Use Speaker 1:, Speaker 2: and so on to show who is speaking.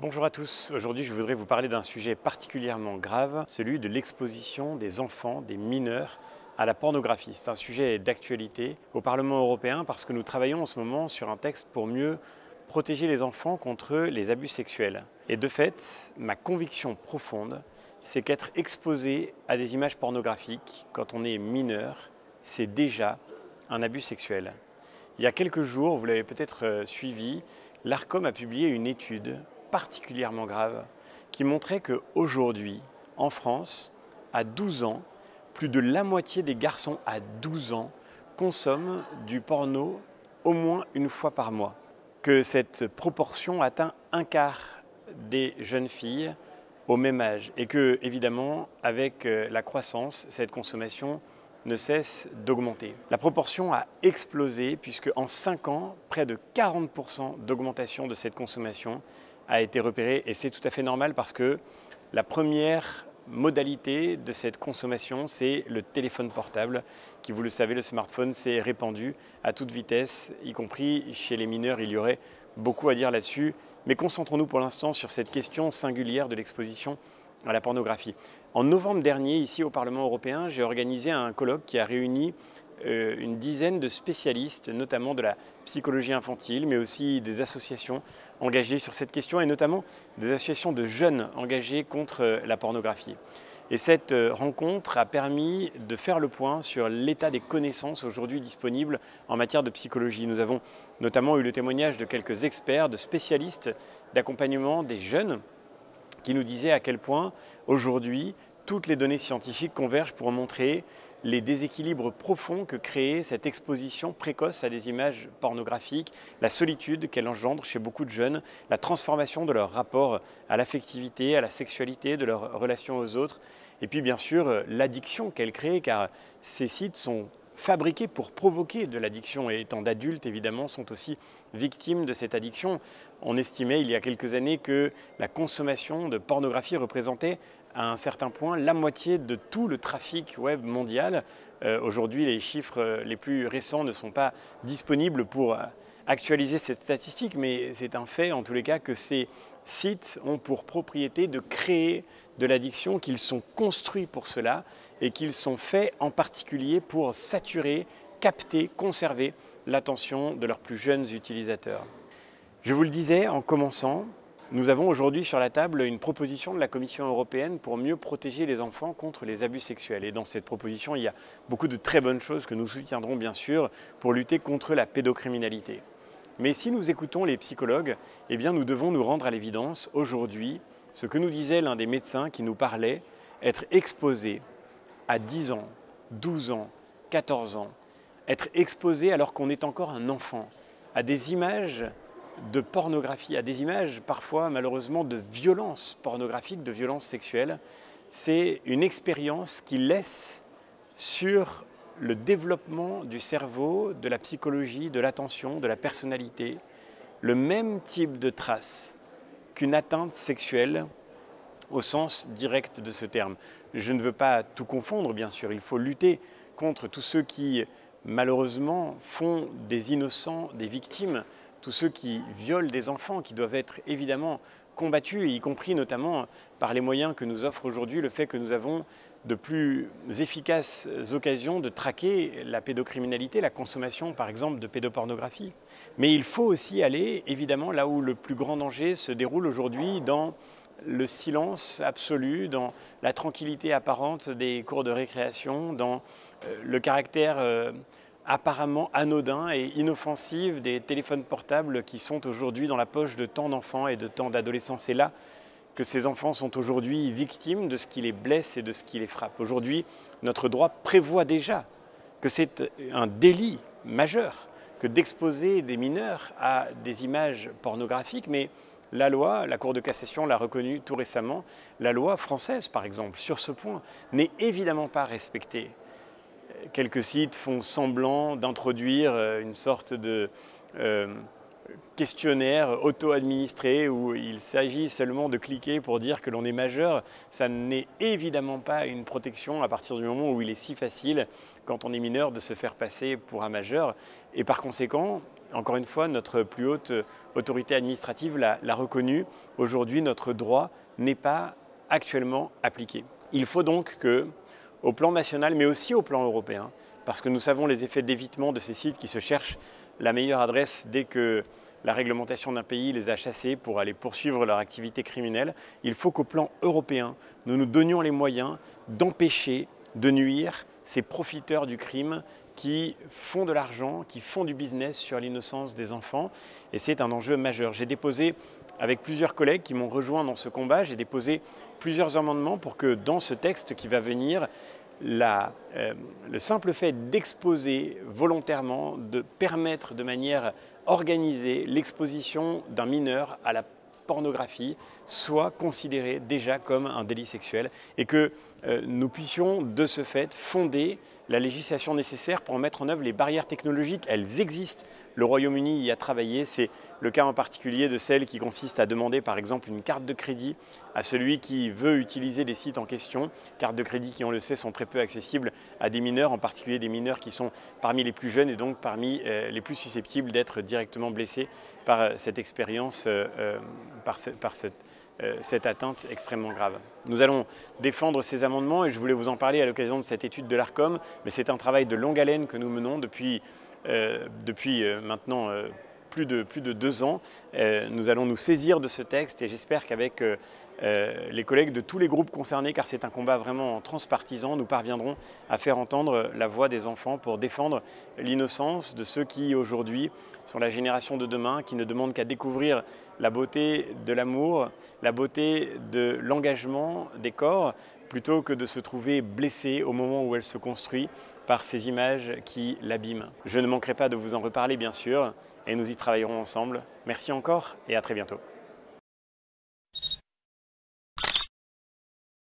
Speaker 1: Bonjour à tous, aujourd'hui je voudrais vous parler d'un sujet particulièrement grave, celui de l'exposition des enfants, des mineurs à la pornographie. C'est un sujet d'actualité au Parlement européen parce que nous travaillons en ce moment sur un texte pour mieux protéger les enfants contre les abus sexuels. Et de fait, ma conviction profonde, c'est qu'être exposé à des images pornographiques quand on est mineur, c'est déjà un abus sexuel. Il y a quelques jours, vous l'avez peut-être suivi, l'ARCOM a publié une étude particulièrement grave qui montrait qu'aujourd'hui, en France, à 12 ans, plus de la moitié des garçons à 12 ans consomment du porno au moins une fois par mois. Que cette proportion atteint un quart des jeunes filles au même âge et que, évidemment, avec la croissance, cette consommation ne cesse d'augmenter. La proportion a explosé puisque en 5 ans, près de 40% d'augmentation de cette consommation a été repérée et c'est tout à fait normal parce que la première modalité de cette consommation, c'est le téléphone portable qui, vous le savez, le smartphone s'est répandu à toute vitesse, y compris chez les mineurs. Il y aurait beaucoup à dire là-dessus, mais concentrons-nous pour l'instant sur cette question singulière de l'exposition à la pornographie. En novembre dernier, ici au Parlement européen, j'ai organisé un colloque qui a réuni une dizaine de spécialistes, notamment de la psychologie infantile, mais aussi des associations engagées sur cette question, et notamment des associations de jeunes engagés contre la pornographie. Et cette rencontre a permis de faire le point sur l'état des connaissances aujourd'hui disponibles en matière de psychologie. Nous avons notamment eu le témoignage de quelques experts, de spécialistes d'accompagnement des jeunes, qui nous disaient à quel point aujourd'hui toutes les données scientifiques convergent pour montrer les déséquilibres profonds que crée cette exposition précoce à des images pornographiques, la solitude qu'elle engendre chez beaucoup de jeunes, la transformation de leur rapport à l'affectivité, à la sexualité, de leur relation aux autres, et puis bien sûr l'addiction qu'elle crée, car ces sites sont fabriqués pour provoquer de l'addiction et étant d'adultes évidemment sont aussi victimes de cette addiction. On estimait il y a quelques années que la consommation de pornographie représentait à un certain point la moitié de tout le trafic web mondial. Aujourd'hui, les chiffres les plus récents ne sont pas disponibles pour actualiser cette statistique, mais c'est un fait en tous les cas que ces sites ont pour propriété de créer de l'addiction, qu'ils sont construits pour cela et qu'ils sont faits en particulier pour saturer, capter, conserver l'attention de leurs plus jeunes utilisateurs. Je vous le disais en commençant, nous avons aujourd'hui sur la table une proposition de la Commission européenne pour mieux protéger les enfants contre les abus sexuels. Et dans cette proposition, il y a beaucoup de très bonnes choses que nous soutiendrons bien sûr pour lutter contre la pédocriminalité. Mais si nous écoutons les psychologues, eh bien nous devons nous rendre à l'évidence aujourd'hui ce que nous disait l'un des médecins qui nous parlait, être exposé à 10 ans, 12 ans, 14 ans, être exposé alors qu'on est encore un enfant à des images de pornographie, à des images parfois malheureusement de violences pornographiques, de violences sexuelles, c'est une expérience qui laisse sur le développement du cerveau, de la psychologie, de l'attention, de la personnalité, le même type de traces qu'une atteinte sexuelle au sens direct de ce terme. Je ne veux pas tout confondre, bien sûr, il faut lutter contre tous ceux qui, malheureusement, font des innocents des victimes, tous ceux qui violent des enfants, qui doivent être évidemment combattus, y compris notamment par les moyens que nous offre aujourd'hui le fait que nous avons de plus efficaces occasions de traquer la pédocriminalité, la consommation par exemple de pédopornographie. Mais il faut aussi aller évidemment là où le plus grand danger se déroule aujourd'hui, dans le silence absolu, dans la tranquillité apparente des cours de récréation, dans le caractère apparemment anodin et inoffensif des téléphones portables qui sont aujourd'hui dans la poche de tant d'enfants et de tant d'adolescents. C'est là que ces enfants sont aujourd'hui victimes de ce qui les blesse et de ce qui les frappe. Aujourd'hui, notre droit prévoit déjà que c'est un délit majeur que d'exposer des mineurs à des images pornographiques, mais la loi, la Cour de cassation l'a reconnu tout récemment, la loi française par exemple, sur ce point, n'est évidemment pas respectée. Quelques sites font semblant d'introduire une sorte de questionnaire auto-administré où il s'agit seulement de cliquer pour dire que l'on est majeur. Ça n'est évidemment pas une protection à partir du moment où il est si facile, quand on est mineur, de se faire passer pour un majeur. Et par conséquent, encore une fois, notre plus haute autorité administrative l'a reconnu. Aujourd'hui, notre droit n'est pas actuellement appliqué. Il faut donc que, au plan national, mais aussi au plan européen, parce que nous savons les effets d'évitement de ces sites qui se cherchent la meilleure adresse dès que la réglementation d'un pays les a chassés pour aller poursuivre leur activité criminelle, il faut qu'au plan européen, nous nous donnions les moyens d'empêcher, de nuire ces profiteurs du crime qui font de l'argent, qui font du business sur l'innocence des enfants. Et c'est un enjeu majeur. J'ai déposé, avec plusieurs collègues qui m'ont rejoint dans ce combat, j'ai déposé plusieurs amendements pour que dans ce texte qui va venir, le simple fait d'exposer volontairement, de permettre de manière organisée l'exposition d'un mineur à la pornographie soit considéré déjà comme un délit sexuel et que nous puissions de ce fait fonder la législation nécessaire pour mettre en œuvre les barrières technologiques. Elles existent. Le Royaume-Uni y a travaillé. C'est le cas en particulier de celle qui consiste à demander par exemple une carte de crédit à celui qui veut utiliser les sites en question. Cartes de crédit qui, on le sait, sont très peu accessibles à des mineurs, en particulier des mineurs qui sont parmi les plus jeunes et donc parmi les plus susceptibles d'être directement blessés par cette expérience, par cette atteinte extrêmement grave. Nous allons défendre ces amendements et je voulais vous en parler à l'occasion de cette étude de l'Arcom, mais c'est un travail de longue haleine que nous menons depuis maintenant plus de 2 ans. Nous allons nous saisir de ce texte et j'espère qu'avec les collègues de tous les groupes concernés, car c'est un combat vraiment transpartisan, nous parviendrons à faire entendre la voix des enfants pour défendre l'innocence de ceux qui aujourd'hui sont la génération de demain, qui ne demandent qu'à découvrir la beauté de l'amour, la beauté de l'engagement des corps, plutôt que de se trouver blessés au moment où elle se construit par ces images qui l'abîment. Je ne manquerai pas de vous en reparler bien sûr, et nous y travaillerons ensemble. Merci encore et à très bientôt.